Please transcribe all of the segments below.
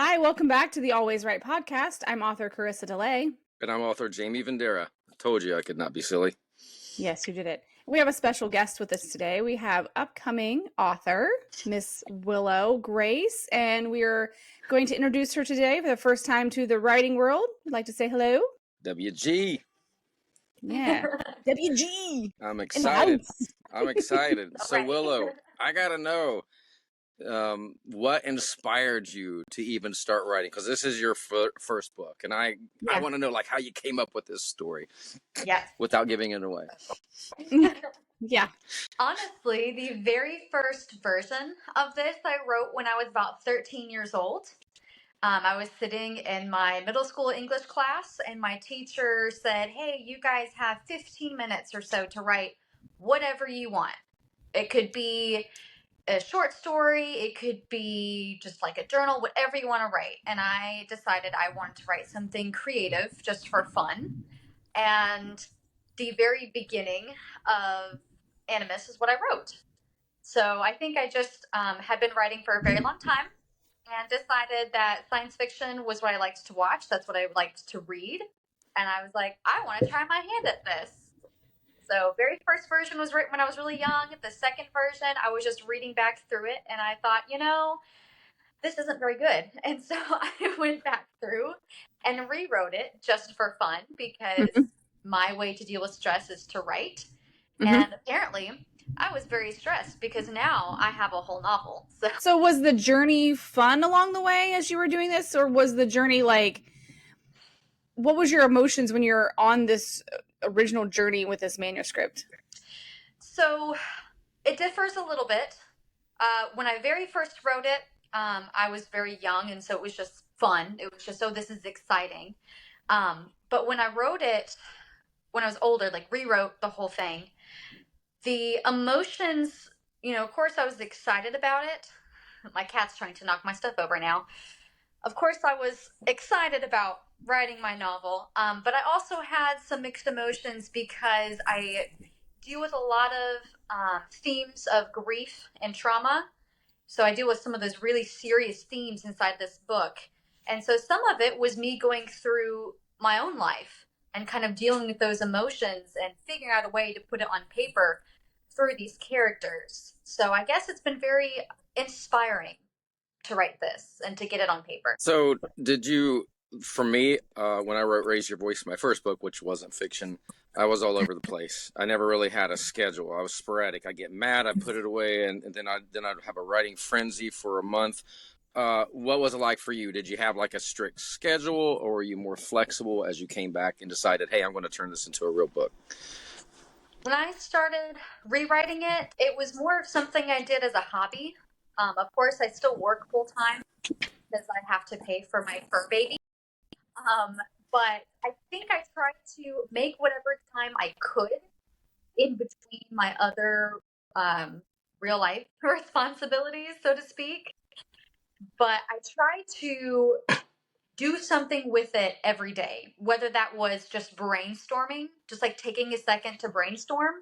Hi, welcome back to the Always Right podcast. I'm author Karisa DeLay. And I'm author Jaime Vendera. I told you I could not be silly. Yes, you did it. We have a special guest with us today. We have upcoming author, Miss Willow Grace, and we are going to introduce her today for the first time to the writing world. Would like to say hello? WG. Yeah. WG. I'm In the excited. house. I'm excited. So Right. Willow, I gotta know what inspired you to even start writing, because this is your first book, and I Yeah. want to know how you came up with this story Yes. without giving it away. Yeah. Honestly, the very first version of this I wrote when I was about 13 years old. I was sitting in my middle school English class, and my teacher said, "Hey, you guys have 15 minutes or so to write whatever you want. It could be a short story, it could be just like a journal, whatever you want to write." And I decided I wanted to write something creative just for fun. And the very beginning of Animus is what I wrote. So I think I just had been writing for a very long time and decided that science fiction was what I liked to watch. That's what I liked to read. And I was like, I want to try my hand at this. So very first version was written when I was really young. The second version, I was just reading back through it, and I thought, this isn't very good. And so I went back through and rewrote it just for fun, because my way to deal with stress is to write. And apparently I was very stressed because now I have a whole novel. So was the journey fun along the way as you were doing this, or was the journey what was your emotions when you're on this original journey with this manuscript? So it differs a little bit. When I very first wrote it, I was very young, and so it was just fun. It was just, oh, this is exciting. But when I wrote it, when I was older, rewrote the whole thing, the emotions, of course I was excited about it. My cat's trying to knock my stuff over now. Of course I was excited about writing my novel, but I also had some mixed emotions because I deal with a lot of themes of grief and trauma. So I deal with some of those really serious themes inside this book. And so some of it was me going through my own life and kind of dealing with those emotions and figuring out a way to put it on paper through these characters. So I guess it's been very inspiring to write this and to get it on paper. So did you, for me, when I wrote Raise Your Voice, my first book, which wasn't fiction, I was all over the place. I never really had a schedule. I was sporadic. I get mad, I put it away, and then I'd have a writing frenzy for a month. What was it like for you? Did you have a strict schedule, or were you more flexible as you came back and decided, hey, I'm going to turn this into a real book? When I started rewriting it, it was more of something I did as a hobby. Of course, I still work full time because I have to pay for my fur baby. But I think I tried to make whatever time I could in between my other real life responsibilities, so to speak. But I tried to do something with it every day, whether that was just brainstorming, just taking a second to brainstorm,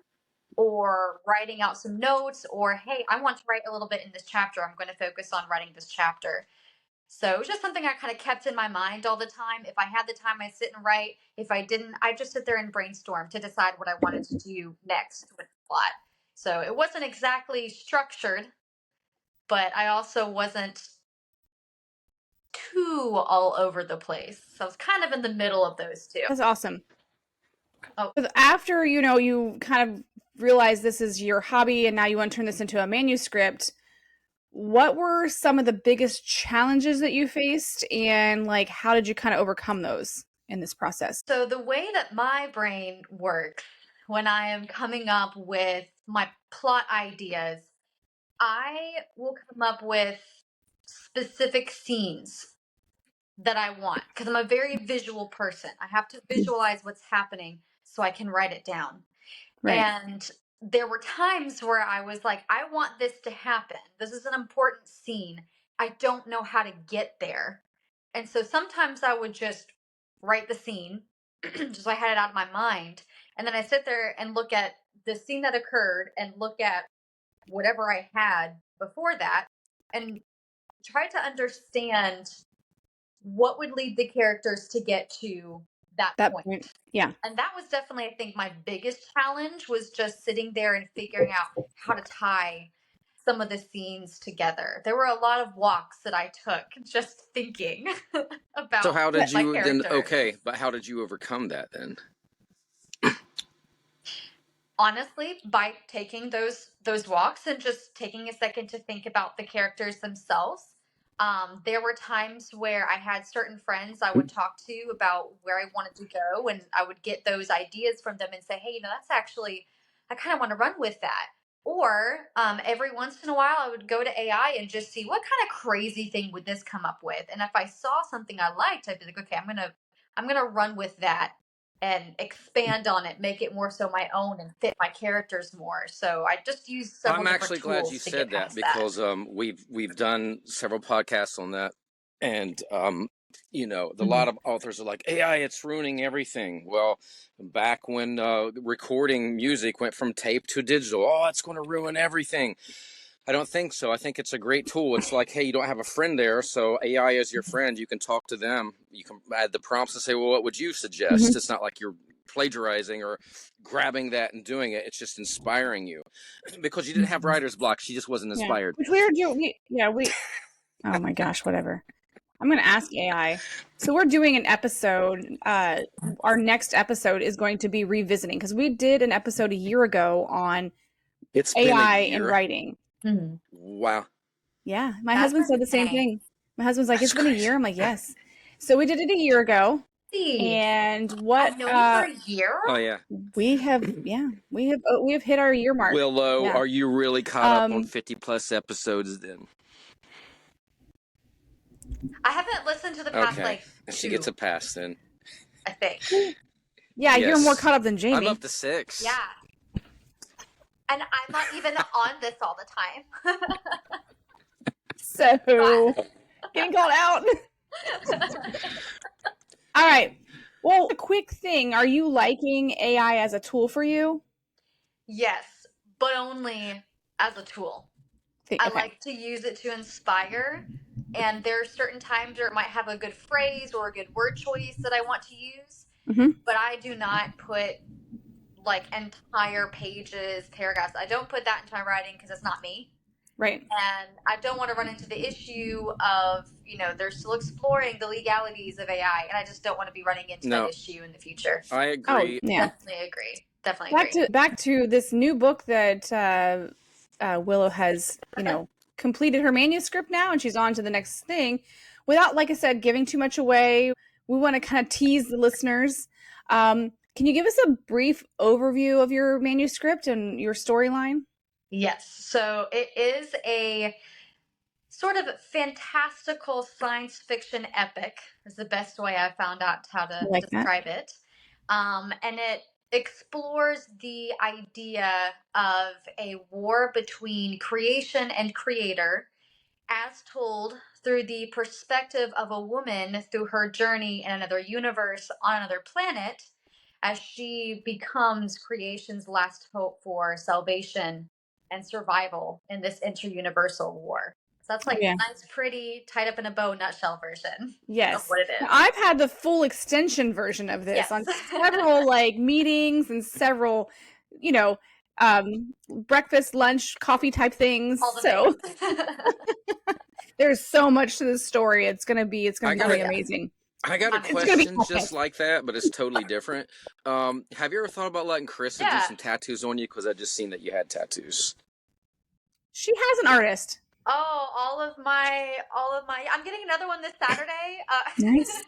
or writing out some notes, or, hey, I want to write a little bit in this chapter. I'm going to focus on writing this chapter. So it was just something I kind of kept in my mind all the time. If I had the time, I'd sit and write. If I didn't, I'd just sit there and brainstorm to decide what I wanted to do next with the plot. So it wasn't exactly structured, but I also wasn't too all over the place. So I was kind of in the middle of those two. That's awesome. Oh. After, you kind of realize this is your hobby and now you want to turn this into a manuscript, what were some of the biggest challenges that you faced, and how did you kind of overcome those in this process? So the way that my brain works when I am coming up with my plot ideas, I will come up with specific scenes that I want, because I'm a very visual person. I have to visualize what's happening so I can write it down. Right. And there were times where I was like, I want this to happen. This is an important scene. I don't know how to get there. And so sometimes I would just write the scene, just so I had it out of my mind. And then I sit there and look at the scene that occurred and look at whatever I had before that and try to understand what would lead the characters to get to that That point. point. Yeah. And that was definitely, I think, my biggest challenge, was just sitting there and figuring out how to tie some of the scenes together. There were a lot of walks that I took just thinking about So how did my you then? character. Okay, but how did you overcome that then? Honestly, by taking those walks and just taking a second to think about the characters themselves. There were times where I had certain friends I would talk to about where I wanted to go, and I would get those ideas from them and say, hey, that's actually, I kind of want to run with that. Or every once in a while, I would go to AI and just see what kind of crazy thing would this come up with. And if I saw something I liked, I'd be like, okay, I'm gonna run with that and expand on it, make it more so my own and fit my characters more. So I just use several I'm actually different glad you tools to said get that past because we've done several podcasts on that, and a lot of authors are like, AI, it's ruining everything. Well, back when recording music went from tape to digital, oh, it's going to ruin everything. I don't think so. I think it's a great tool. It's like, hey, you don't have a friend there, so AI is your friend. You can talk to them. You can add the prompts and say, well, what would you suggest? It's not like you're plagiarizing or grabbing that and doing it. It's just inspiring you. Because you didn't have writer's block. She just wasn't inspired. Which we were doing. Oh my gosh, whatever. I'm going to ask AI. So we're doing an episode. Our next episode is going to be revisiting, because we did an episode a year ago on It's AI been a and year. writing. Wow. Yeah, my husband said the same thing. My husband's like, That's it's been a year. I'm like, yes. So we did it a year ago. And what I've known you for a year. Oh yeah. we have hit our year mark. Willow, Yeah. are you really caught up on 50 plus episodes then? I haven't listened to the past She gets a pass then. I think. Yeah, Yes. you're more caught up than Jamie. I'm up to 6. Yeah. And I'm not even on this all the time. So getting called out. All right. Well, a quick thing. Are you liking AI as a tool for you? Yes, but only as a tool. I like to use it to inspire, and there are certain times where it might have a good phrase or a good word choice that I want to use, but I do not put like entire pages, paragraphs. I don't put that into my writing because it's not me. Right. And I don't want to run into the issue of, they're still exploring the legalities of AI, and I just don't want to be running into that issue in the future. I agree. Oh, yeah. Definitely agree. Back to this new book that Willow has, completed her manuscript now, and she's on to the next thing. Without, like I said, giving too much away, we want to kind of tease the listeners. Can you give us a brief overview of your manuscript and your storyline? Yes. So it is a sort of fantastical science fiction epic, is the best way I've found out how to describe it. And it explores the idea of a war between creation and creator, as told through the perspective of a woman through her journey in another universe on another planet, as she becomes creation's last hope for salvation and survival in this interuniversal war. So that's like a nice, pretty, tied up in a bow nutshell version of what it is. Now, I've had the full extension version of this on several meetings and several, breakfast, lunch, coffee type things. So there's so much to this story. It's gonna be really amazing. I got a question just like that, but it's totally different. Have you ever thought about letting Karisa do some tattoos on you? Because I just seen that you had tattoos. She has an artist. Oh, all of my. I'm getting another one this Saturday. Nice.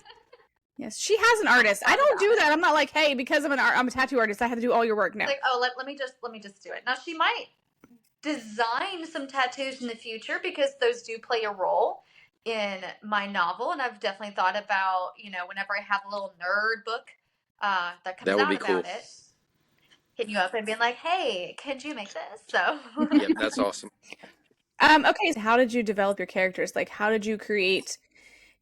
Yes, she has an artist. I don't do that. I'm not like, hey, because I'm a tattoo artist, I have to do all your work now. Like, oh, let me just do it. Now she might design some tattoos in the future because those do play a role in my novel, and I've definitely thought about, whenever I have a little nerd book that comes out about it, hitting you up and being like, hey, can you make this? So yeah, that's awesome. Okay, so how did you develop your characters? Like, how did you create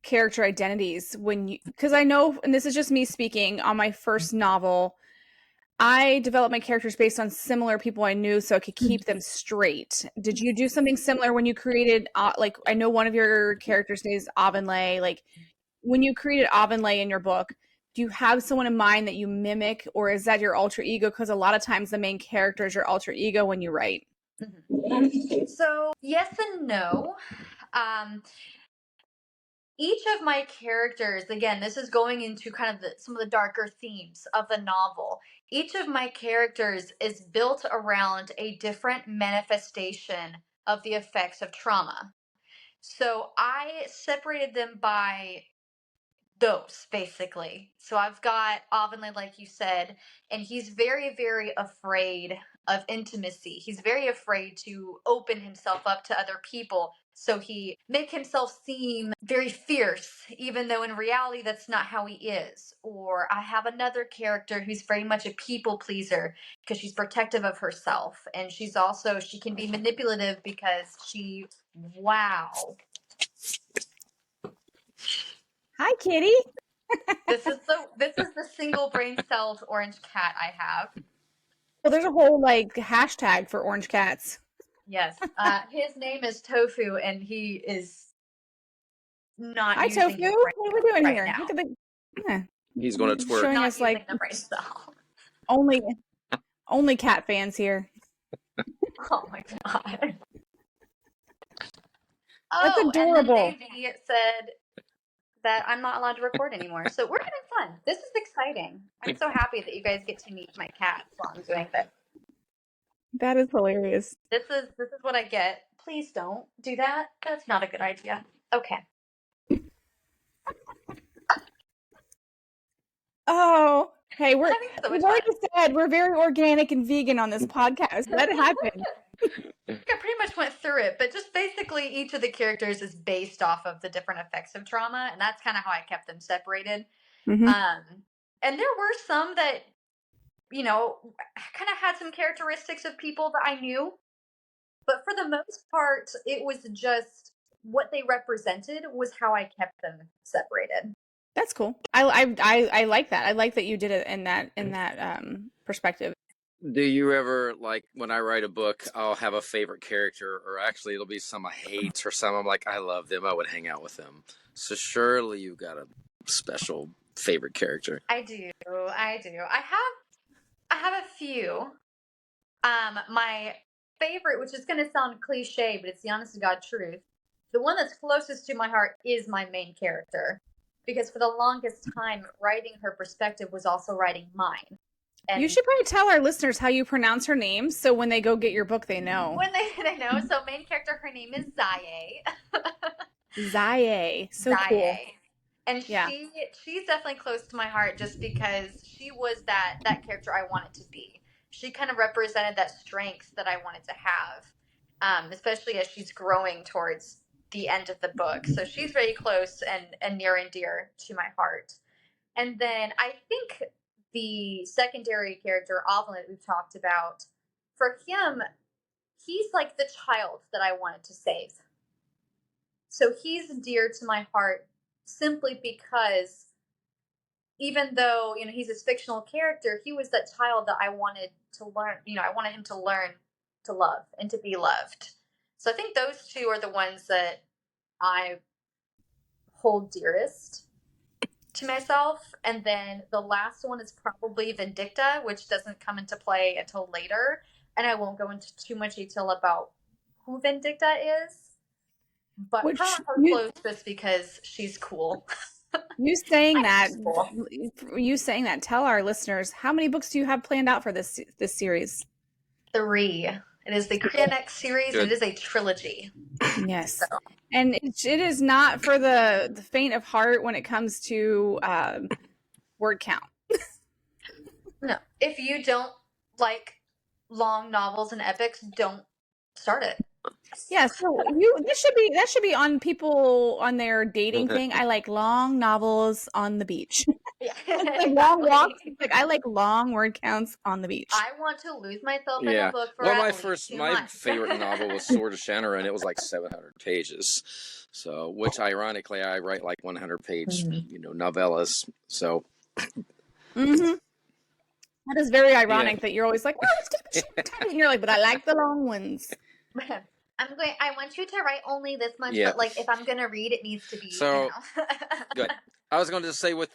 character identities because I know, and this is just me speaking, on my first novel, I developed my characters based on similar people I knew so I could keep them straight. Did you do something similar when you created, I know one of your characters' name is Avonlea, when you created Avonlea in your book, do you have someone in mind that you mimic, or is that your alter ego? Because a lot of times the main character is your alter ego when you write. So yes and no. Each of my characters, again, this is going into kind of some of the darker themes of the novel. Each of my characters is built around a different manifestation of the effects of trauma. So I separated them by those, basically. So I've got Avonlea, like you said, and he's very, very afraid of intimacy. He's very afraid to open himself up to other people. So he make himself seem very fierce, even though in reality that's not how he is. Or I have another character who's very much a people pleaser because she's protective of herself. And she can be manipulative because wow. Hi, kitty. This is the single brain celled orange cat I have. Well, there's a whole hashtag for orange cats. Yes. His name is Tofu, and he is not Hi, using Tofu. his What are we doing right here? now. Look at the. Yeah. He's going to twerk. Showing Not us using the brain cell. only cat fans here. Oh my god. That's adorable. And then Davey said that I'm not allowed to record anymore. So we're having fun. This is exciting. I'm so happy that you guys get to meet my cats while I'm doing this. That is hilarious. This is what I get. Please don't do that. That's not a good idea. Okay. Oh, hey, we've so already said we're very organic and vegan on this podcast. Let it happen. I pretty much went through it, but just basically each of the characters is based off of the different effects of trauma, and that's kind of how I kept them separated. Mm-hmm. And there were some that, kind of had some characteristics of people that I knew, but for the most part, it was just what they represented was how I kept them separated. That's cool. I like that. I like that you did it in that perspective. Do you ever, when I write a book, I'll have a favorite character, or actually it'll be some I hate or some I'm like, I love them, I would hang out with them. So surely you've got a special favorite character. I do. I have a few. My favorite, which is going to sound cliche, but it's the honest to God truth. The one that's closest to my heart is my main character. Because for the longest time, writing her perspective was also writing mine. And you should probably tell our listeners how you pronounce her name, so when they go get your book, they know. When they know. So main character, her name is Zaye. Zaye. So Zaye. cool. And she's definitely close to my heart just because she was that character I wanted to be. She kind of represented that strength that I wanted to have, especially as she's growing towards the end of the book. So she's very close and near and dear to my heart. And then I think the secondary character, Avonlea, that we've talked about, for him, he's like the child that I wanted to save. So he's dear to my heart simply because even though, he's this fictional character, he was that child that I wanted to learn, I wanted him to learn to love and to be loved. So I think those two are the ones that I hold dearest to myself. And then the last one is probably Vindicta, which doesn't come into play until later. And I won't go into too much detail about who Vindicta is. But her close just because she's cool. You saying that, tell our listeners, how many books do you have planned out for this series? 3. It is the Korean series. Good. It is a trilogy. Yes. So. And it is not for the faint of heart when it comes to word count. No. If you don't like long novels and epics, don't start it. Yeah, so that should be on people on their dating thing. I like long novels on the beach. Yeah. Like long walks. Like I like long word counts on the beach. I want to lose myself in a book for my favorite novel was Sword of Shannara, and it was like 700 pages. So, which ironically, I write like 100-page, novellas. So, that is very ironic that you're always like, "Oh, let's keep it short," and you're like, "But I like the long ones." I want you to write only this much, but if I'm gonna read, it needs to be. So, good. I was going to say with,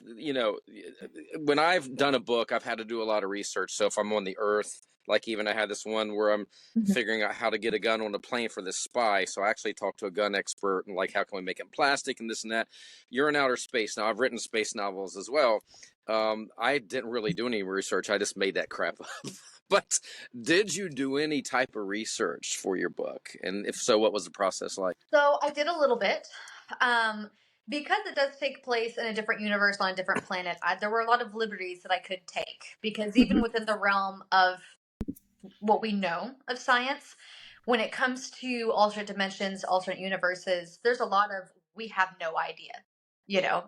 when I've done a book, I've had to do a lot of research. So if I'm on the earth, like even I had this one where I'm figuring out how to get a gun on a plane for this spy. So I actually talked to a gun expert and like, how can we make it in plastic and this and that. You're in outer space. Now I've written space novels as well. I didn't really do any research. I just made that crap up. But did you do any type of research for your book? And if so, what was the process like? So I did a little bit. Because it does take place in a different universe on a different planet, there were a lot of liberties that I could take. Because even within the realm of what we know of science, when it comes to alternate dimensions, alternate universes, there's a lot of we have no idea.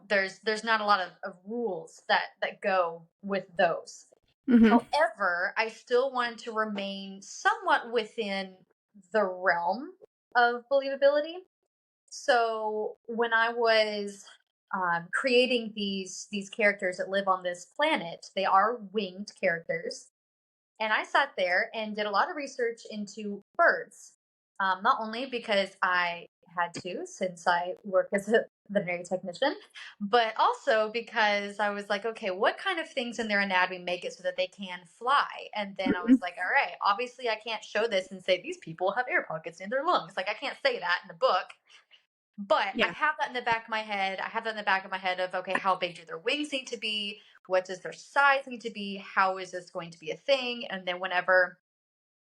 There's not a lot of rules that go with those. However, I still wanted to remain somewhat within the realm of believability. So when I was creating these characters that live on this planet, they are winged characters, and I sat there and did a lot of research into birds. Not only because I had to, since I work as a veterinary technician, but also because I was like, okay, what kind of things in their anatomy make it so that they can fly? And then I was like, all right, obviously I can't show this and say these people have air pockets in their lungs. Like, I can't say that in the book. But I have that in the back of my head. I have that in the back of my head of, okay, how big do their wings need to be? What does their size need to be? How is this going to be a thing? And then whenever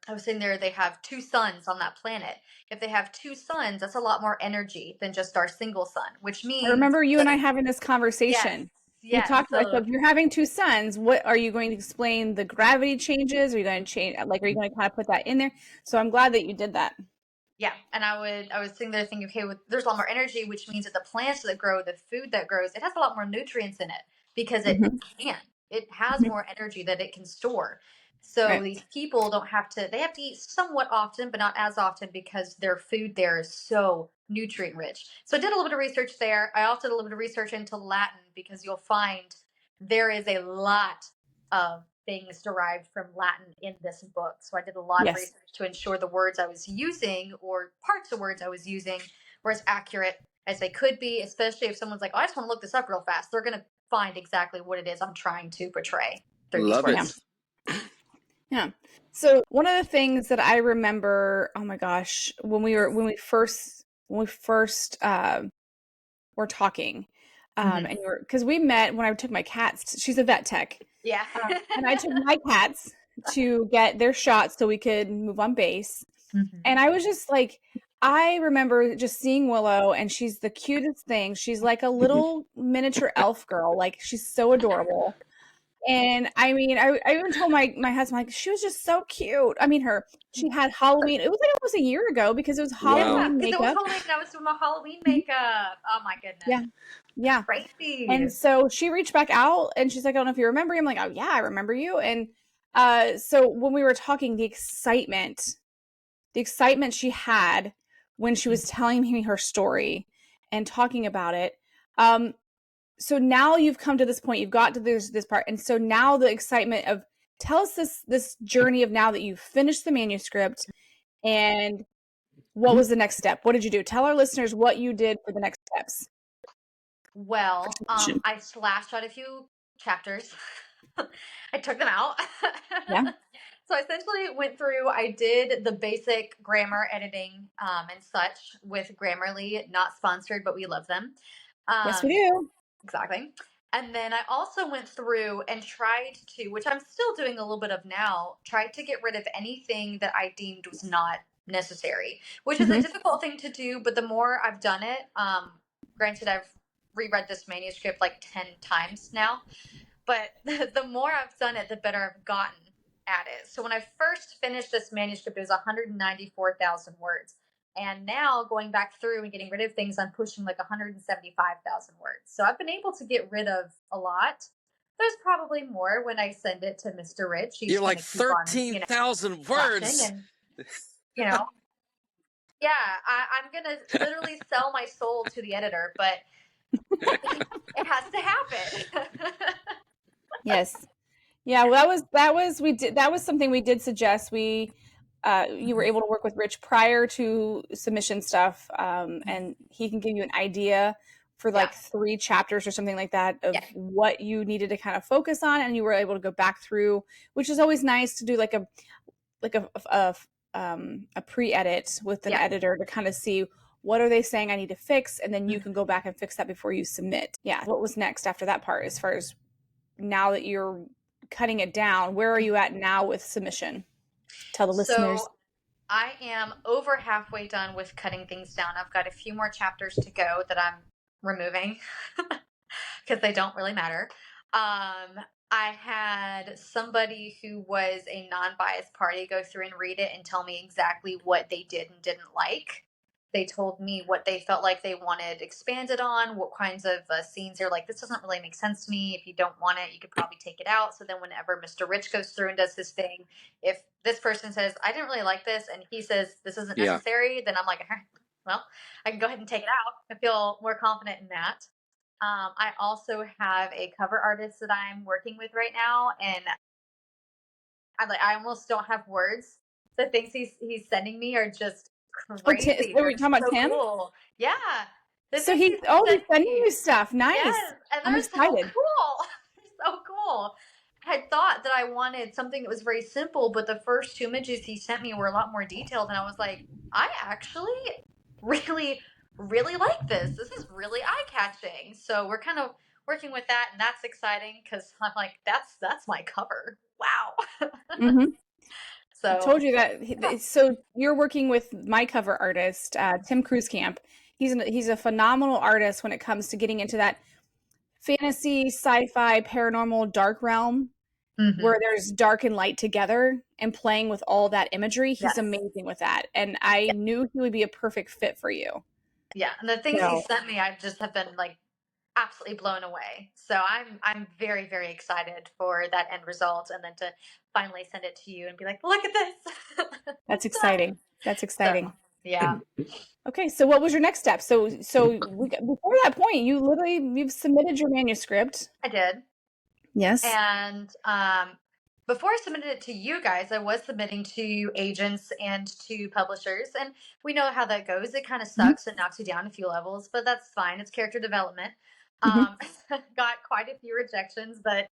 I was sitting there, they have 2 suns on that planet. If they have 2 suns, that's a lot more energy than just our single sun, which means... I remember you and I having this conversation. Yes. We talked about, so if you're having 2 suns, what are you going to explain the gravity changes? Are you going to change, like, are you going to kind of put that in there? So I'm glad that you did that. Yeah, and I was sitting there thinking, okay, there's a lot more energy, which means that the plants that grow, the food that grows, it has a lot more nutrients in it because it has more energy that it can store. So these people don't have to, they have to eat somewhat often, but not as often because their food there is so nutrient rich. So I did a little bit of research there. I also did a little bit of research into Latin because you'll find there is a lot of things derived from Latin in this book. So I did a lot of research to ensure the words I was using or parts of words I was using were as accurate as they could be, especially if someone's like, oh, I just want to look this up real fast. They're going to find exactly what it is I'm trying to portray through these words. Yeah. So one of the things that I remember, oh my gosh, when we first were talking, and because we met when I took my cats, she's a vet tech. Yeah. And I took my cats to get their shots so we could move on base. And I was just like, I remember just seeing Willow, and she's the cutest thing. She's like a little miniature elf girl. Like, she's so adorable. And I mean, I even told my husband, like, she was just so cute. I mean, she had Halloween. It was like almost a year ago because it was Halloween makeup. It was Halloween. I was doing my Halloween makeup. Oh my goodness. Yeah. Crazy. And so she reached back out and she's like, I don't know if you remember me. I'm like, oh yeah, I remember you. And so when we were talking, the excitement she had when she was telling me her story and talking about it. So now you've come to this point, you've got to this part. And so now the excitement of, tell us this journey of now that you've finished the manuscript, and what was the next step? What did you do? Tell our listeners what you did for the next steps. Well, I slashed out a few chapters. I took them out. Yeah. So I essentially went through, I did the basic grammar editing and such with Grammarly, not sponsored, but we love them. Yes, we do. Exactly. And then I also went through and tried to, which I'm still doing a little bit of now, tried to get rid of anything that I deemed was not necessary, which is a difficult thing to do. But the more I've done it, granted, I've reread this manuscript like 10 times now, but the more I've done it, the better I've gotten at it. So when I first finished this manuscript, it was 194,000 words. And now going back through and getting rid of things, I'm pushing like 175,000 words. So I've been able to get rid of a lot. There's probably more when I send it to Mr. Rich. You're like 13,000 words. And, yeah, I'm going to literally sell my soul to the editor, but it has to happen. Yes. Yeah, well, that was something we did suggest. You were able to work with Rich prior to submission stuff, and he can give you an idea for like 3 chapters or something like that of what you needed to kind of focus on, and you were able to go back through, which is always nice to do like a pre-edit with an editor to kind of see what are they saying I need to fix, and then you can go back and fix that before you submit. Yeah. What was next after that part, as far as now that you're cutting it down, where are you at now with submission? Tell the listeners. So I am over halfway done with cutting things down. I've got a few more chapters to go that I'm removing because they don't really matter. I had somebody who was a non-biased party go through and read it and tell me exactly what they did and didn't like. They told me what they felt like they wanted expanded on, what kinds of scenes they're like, this doesn't really make sense to me. If you don't want it, you could probably take it out. So then whenever Mr. Rich goes through and does his thing, if this person says, I didn't really like this, and he says, this isn't necessary, then I'm like, well, I can go ahead and take it out. I feel more confident in that. I also have a cover artist that I'm working with right now, and I almost don't have words. The things he's sending me are just crazy. Are we talking about Tim? Cool. Yeah. So he's sending you stuff. Nice. Yes, and I'm excited. So cool. So cool. I had thought that I wanted something that was very simple, but the first 2 images he sent me were a lot more detailed, and I was like, I actually really, really like this. This is really eye-catching. So we're kind of working with that, and that's exciting because I'm like, that's my cover. Wow. Mm-hmm. So I told you that. So you're working with my cover artist, Tim Kruskamp. He's a phenomenal artist when it comes to getting into that fantasy, sci-fi, paranormal, dark realm, where there's dark and light together and playing with all that imagery. He's amazing with that. And I knew he would be a perfect fit for you. Yeah. And the things he sent me, I just have been like absolutely blown away. So I'm very, very excited for that end result, and then to finally send it to you and be like, look at this. That's exciting. That's exciting. So, yeah. Okay, so what was your next step? So before that point, you've submitted your manuscript. I did. Yes. And before I submitted it to you guys, I was submitting to agents and to publishers, and we know how that goes. It kind of sucks and knocks you down a few levels, but that's fine. It's character development. Got quite a few rejections, but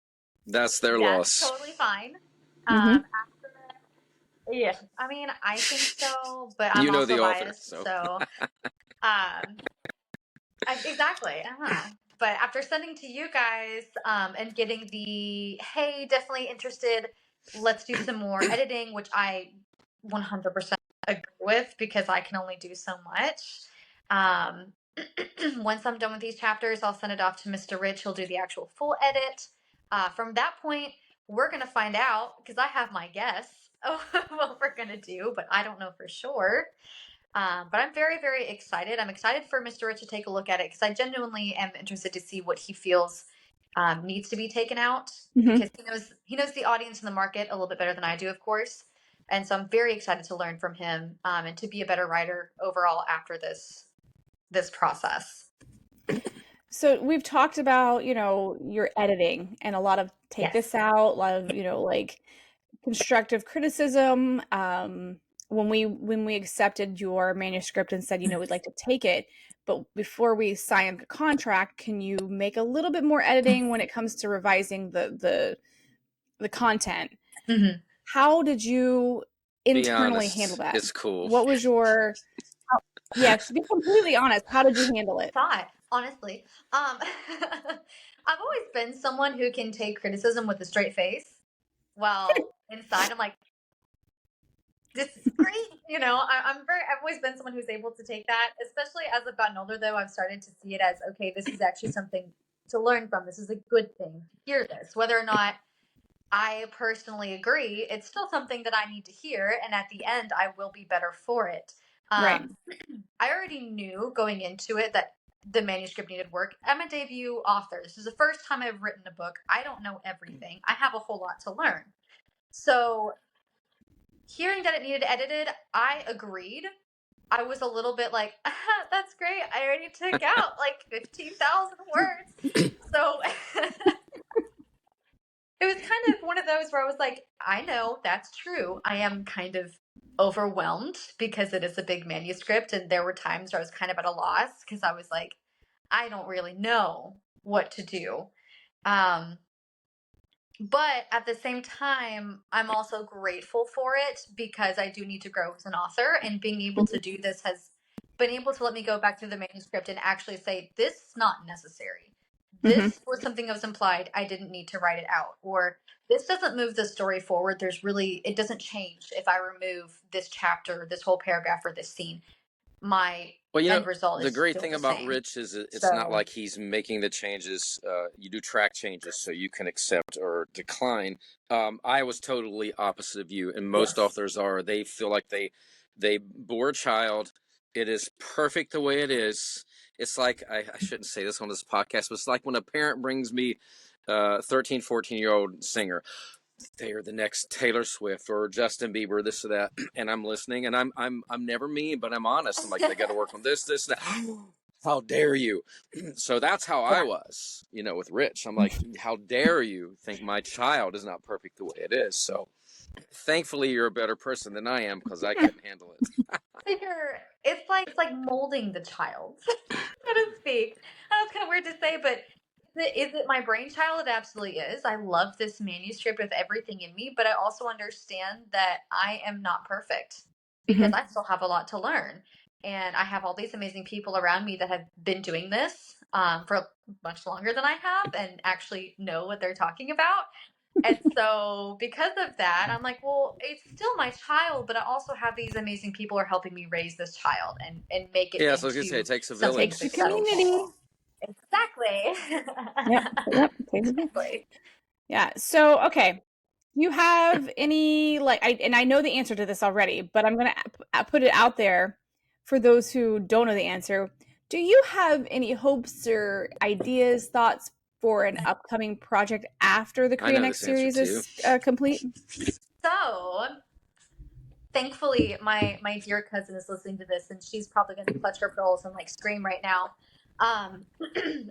that's their loss. Totally fine. After that, yeah, I mean, I think so, but I'm also biased, so exactly. But after sending to you guys and getting the, hey, definitely interested, let's do some more editing, which I 100% agree with because I can only do so much. Once I'm done with these chapters, I'll send it off to Mr. Rich. He'll do the actual full edit. From that point, we're going to find out, because I have my guess of what we're going to do, but I don't know for sure. But I'm very, very excited. I'm excited for Mr. Rich to take a look at it, because I genuinely am interested to see what he feels needs to be taken out, because he knows the audience and the market a little bit better than I do, of course. And so I'm very excited to learn from him and to be a better writer overall after this process. So we've talked about, your editing and a lot of take this out, a lot of, like constructive criticism. When we accepted your manuscript and said, we'd like to take it, but before we sign the contract, can you make a little bit more editing when it comes to revising the content? How did you internally handle that? It's cool. What was your to be completely honest, how did you handle it? Honestly, I've always been someone who can take criticism with a straight face. Well, inside I'm like, this is great. I've always been someone who's able to take that, especially as I've gotten older, though. I've started to see it as, okay, this is actually something to learn from. This is a good thing. Hear this. Whether or not I personally agree, it's still something that I need to hear. And at the end, I will be better for it. Right. I already knew going into it that the manuscript needed work. I'm a debut author. This is the first time I've written a book. I don't know everything. I have a whole lot to learn. So hearing that it needed edited, I agreed. I was a little bit like, that's great. I already took out like 15,000 words. So it was kind of one of those where I was like, I know that's true. I am kind of overwhelmed because it is a big manuscript, and there were times where I was kind of at a loss because I was like, I don't really know what to do. Um, but at the same time, I'm also grateful for it because I do need to grow as an author, and being able to do this has been able to let me go back through the manuscript and actually say, this is not necessary. Mm-hmm. This was something that was implied. I didn't need to write it out. Or this doesn't move the story forward. It doesn't change if I remove this chapter, this whole paragraph, or this scene. My Well, end result the is great still thing the about same. Rich is it's not So, like he's making the changes. You do track changes so you can accept or decline. I was totally opposite of you, and most yes. authors are. They feel like they bore a child. It is perfect the way it is. It's like, I shouldn't say this on this podcast, but it's like when a parent brings me 13, 14-year-old singer. They are the next Taylor Swift or Justin Bieber, this or that, and I'm listening, and I'm never mean, but I'm honest. I'm like, they got to work on this, this, and that. How dare you? So that's how I was, with Rich. I'm like, how dare you think my child is not perfect the way it is? So thankfully, you're a better person than I am because I couldn't handle it. It's like molding the child, so to speak. I know it's kind of weird to say, but is it my brainchild? It absolutely is. I love this manuscript with everything in me, but I also understand that I am not perfect because Mm-hmm. I still have a lot to learn. And I have all these amazing people around me that have been doing this for much longer than I have and actually know what they're talking about. And so, because of that, I'm like, well, it's still my child, but I also have these amazing people who are helping me raise this child and make it Yeah, so I was gonna say it into takes a something Takes a village. So community. successful. Exactly. Yep. Yep. Exactly. Yeah. So, okay. You have any and I know the answer to this already, but I'm going to put it out there for those who don't know the answer. Do you have any hopes or ideas, thoughts for an upcoming project after the I Korean know X this answer series too. is complete? So, thankfully, my dear cousin is listening to this, and she's probably going to clutch her pearls and like scream right now. Um,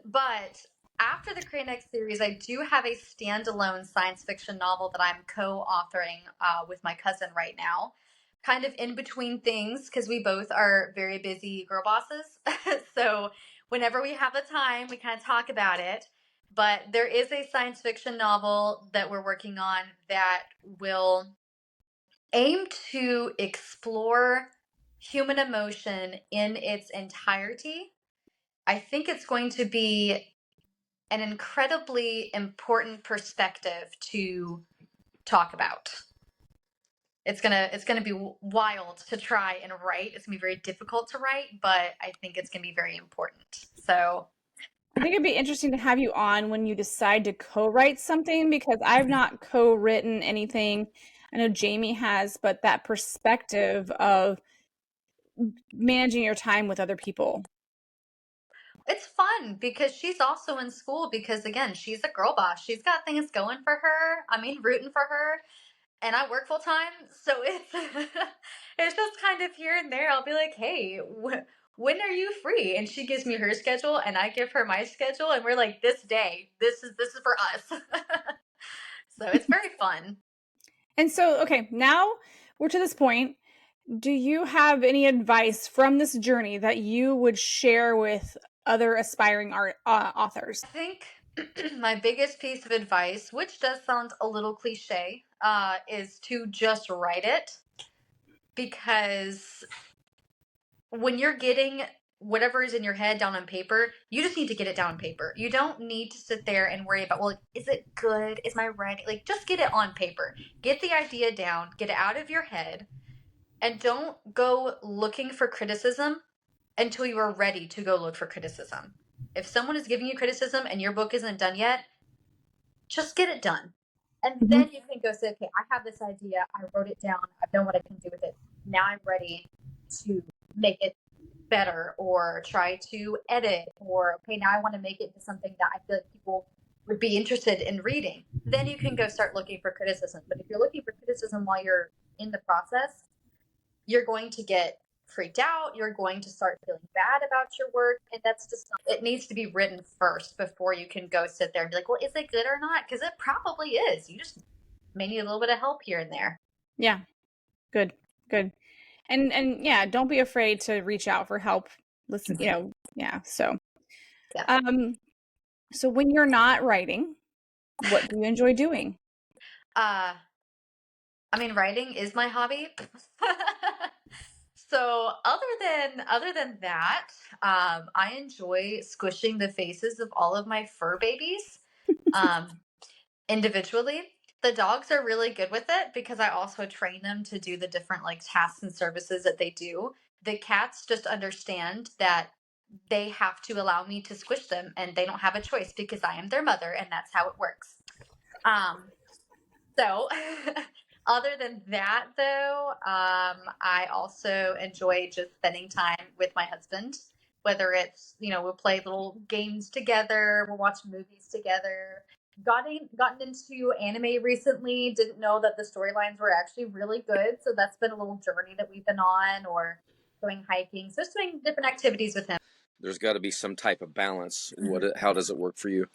but after the Korean X series, I do have a standalone science fiction novel that I'm co-authoring with my cousin right now. Kind of in between things because we both are very busy girl bosses. So whenever we have the time, we kind of talk about it. But there is a science fiction novel that we're working on that will aim to explore human emotion in its entirety. I think it's going to be an incredibly important perspective to talk about. It's gonna be wild to try and write. It's gonna be very difficult to write, but I think it's gonna be very important. So I think it'd be interesting to have you on when you decide to co-write something because I've not co-written anything. I know Jamie has, but that perspective of managing your time with other people. it's fun because she's also in school because again, she's a girl boss. She's got things going for her. I mean, rooting for her. And I work full time, so it's it's just kind of here and there. I'll be like, "Hey, when are you free?" And she gives me her schedule, and I give her my schedule, and we're like, "This day, this is for us." So it's very fun. And so, okay, now we're to this point. Do you have any advice from this journey that you would share with other aspiring art authors? I think my biggest piece of advice, which does sound a little cliche, is to just write it because when you're getting whatever is in your head down on paper, you just need to get it down on paper. You don't need to sit there and worry about, well, is it good? Is my writing like just get it on paper. Get the idea down, get it out of your head, and don't go looking for criticism until you are ready to go look for criticism. If someone is giving you criticism and your book isn't done yet, just get it done. And Mhm. then you can go say, okay, I have this idea. I wrote it down. I know what I can do with it. Now I'm ready to make it better or try to edit or okay now I want to make it into something that I feel like people would be interested in reading. Then you can go start looking for criticism. But if you're looking for criticism while you're in the process, you're going to get freaked out, you're going to start feeling bad about your work, and that's just not, it needs to be written first before you can go sit there and be like, well, is it good or not? Because it probably is. You just may need a little bit of help here and there. Yeah, good, good. And yeah, don't be afraid to reach out for help. Listen, yeah. So Yeah. So when you're not writing, what do you enjoy doing? I mean, writing is my hobby. So other than that, I enjoy squishing the faces of all of my fur babies individually. The dogs are really good with it because I also train them to do the different like tasks and services that they do. The cats just understand that they have to allow me to squish them and they don't have a choice because I am their mother and that's how it works. Um, so, other than that, though, I also enjoy just spending time with my husband. Whether it's we'll play little games together, we'll watch movies together. Gotten into anime recently. Didn't know that the storylines were actually really good, so that's been a little journey that we've been on, or going hiking. So just doing different activities with him. There's got to be some type of balance. Mm-hmm. How does it work for you?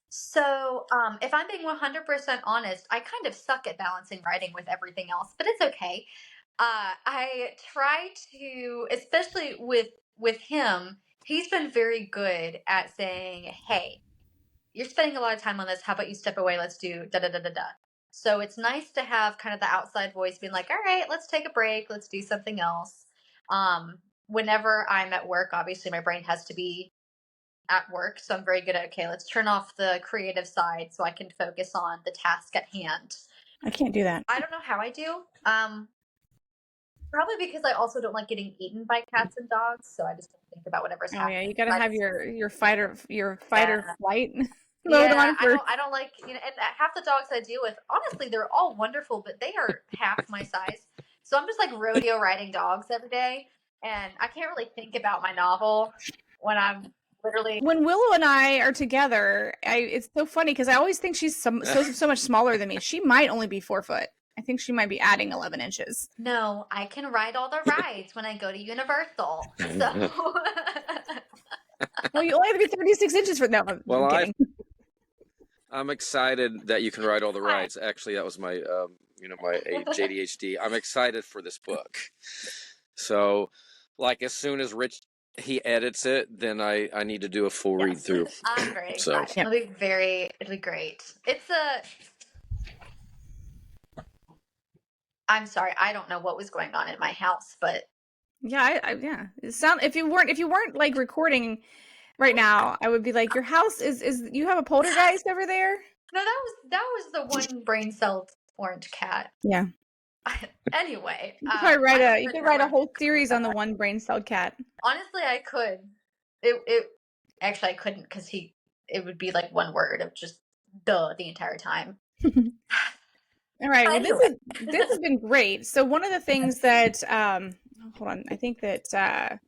So, if I'm being 100% honest, I kind of suck at balancing writing with everything else, but it's okay. I try to, especially with him, he's been very good at saying, "Hey, you're spending a lot of time on this. How about you step away? Let's do da da da da da." So it's nice to have kind of the outside voice being like, "All right, let's take a break. Let's do something else." Whenever I'm at work, obviously my brain has to be at work, so I'm very good at, okay, let's turn off the creative side so I can focus on the task at hand. I can't do that. I don't know how I do. Probably because I also don't like getting eaten by cats and dogs, so I just don't think about whatever's Oh happening. yeah, you gotta have your fight or Yeah. flight mode Yeah, on for. I don't like, and half the dogs I deal with, honestly, they're all wonderful, but they are half my size. So I'm just like rodeo riding dogs every day, and I can't really think about my novel when I'm literally. When Willow and I are together, it's so funny because I always think she's so much smaller than me. She might only be 4 foot. I think she might be adding 11 inches. No, I can ride all the rides when I go to Universal. So Well, you only have to be 36 inches for no. I'm Well, kidding. I'm excited that you can ride all the rides. Actually, that was my my ADHD. I'm excited for this book. So, like, as soon as Rich he edits it, then I need to do a full read through. I'm very So excited. It'll be great. I'm sorry, I don't know what was going on in my house, but Yeah, yeah. If you weren't like recording right now, I would be like, your house is you have a poltergeist over there? no, that was the one brain cell orange cat. Yeah. Anyway, You could write a whole series on the one brain celled cat. Honestly, I could. It actually I couldn't because it would be like one word of just the entire time. All right. Well, this has been great. So one of the things that hold on, I think that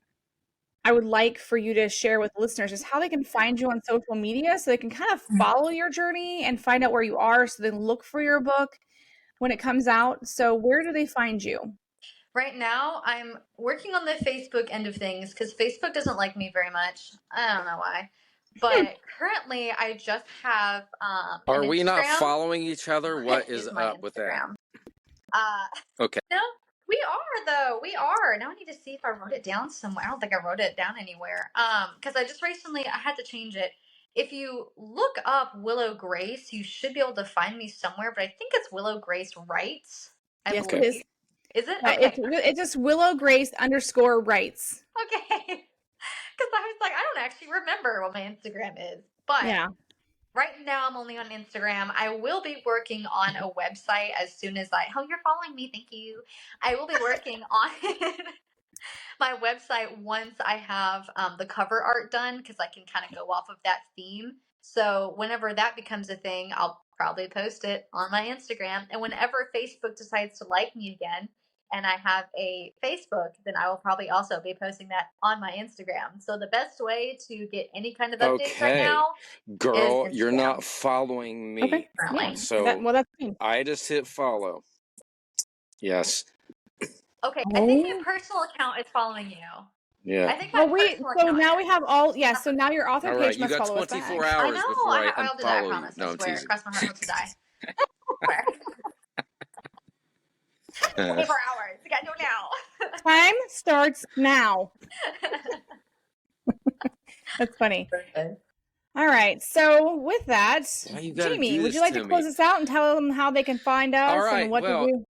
I would like for you to share with listeners is how they can find you on social media so they can kind of follow your journey and find out where you are so they can look for your book when it comes out. So where do they find you? Right now, I'm working on the Facebook end of things because Facebook doesn't like me very much. I don't know why. But currently, I just have are we Instagram. not following each other? What is up with that? Okay. No, we are though. We are. Now I need to see if I wrote it down somewhere. I don't think I wrote it down anywhere. Because I just recently I had to change it. If you look up Willow Grace, you should be able to find me somewhere. But I think it's Willow Grace Writes. I believe. It is. Is it? Yeah, okay. It's just Willow Grace _writes. Okay. Because I was like, I don't actually remember what my Instagram is. But yeah. Right now, I'm only on Instagram. I will be working on a website as soon as oh, you're following me. Thank you. I will be working on my website once I have the cover art done because I can kind of go off of that theme. So whenever that becomes a thing, I'll probably post it on my Instagram. And whenever Facebook decides to like me again, and I have a Facebook, then I will probably also be posting that on my Instagram. So the best way to get any kind of updates right now, girl, is you're Instagram. not following me. Okay. Yeah. So that's fine. I just hit follow. Yes. Okay, I think my personal account is following you. Yeah. I think my personal so account now is. we have all. Yeah. So now your author All page right, you must got follow us 24 back. hours I know. before I I'll do that. I unfollow promise. you. No, I I'm swear. teasing. Cross my heart not to die. I swear. 24 hours. You gotta do it now. Time starts now. That's funny. Perfect. All right. So with that, Why you gotta Jaime, do would this you like to to close me? us out and tell them how they can find us All right. and what to Well, do?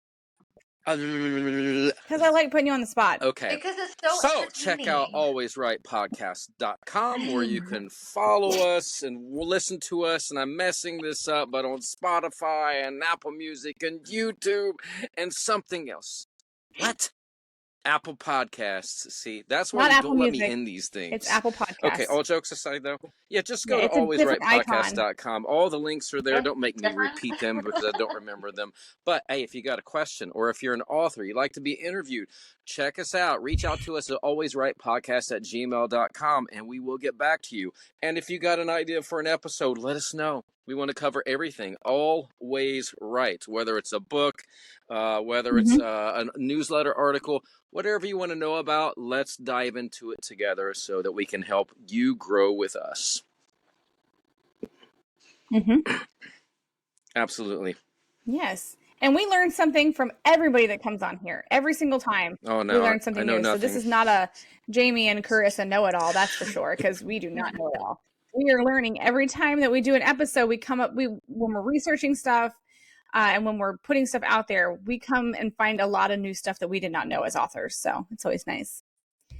Because I like putting you on the spot. okay. Because it's so check out entertaining. alwaysrightpodcast.com where you can follow us and listen to us. And I'm messing this up, but on Spotify and Apple Music and YouTube and something else. What? Apple Podcasts. See, that's why Not you Apple don't let me Music. in these things. It's Apple Podcasts. Okay, all jokes aside, though, yeah, just go Yeah, to it's a different alwaysrightpodcast.com. All the links are there. It's Don't make me different. repeat them because I don't remember them. But hey, if you got a question or if you're an author, you'd like to be interviewed, check us out. Reach out to us at alwaysrightpodcast@gmail.com and we will get back to you. And if you got an idea for an episode, let us know. We want to cover everything. Always right. Whether it's a book, whether it's a newsletter article, whatever you want to know about, let's dive into it together so that we can help you grow with us. Absolutely. Yes. And we learn something from everybody that comes on here. Every single time Oh, no, we learn something I know new. nothing. So this is not a Jaime and Karisa know-it-all, that's for sure, because we do not know it all. We are learning every time that we do an episode. We come up, when we're researching stuff and when we're putting stuff out there, we come and find a lot of new stuff that we did not know as authors. So it's always nice.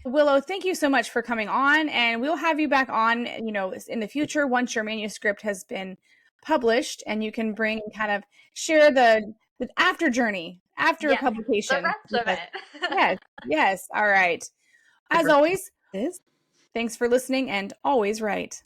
Willow, thank you so much for coming on, and we'll have you back on, in the future once your manuscript has been published, and you can share the after journey after publication. The rest of it. Yes. All right. As always, thanks for listening and always right.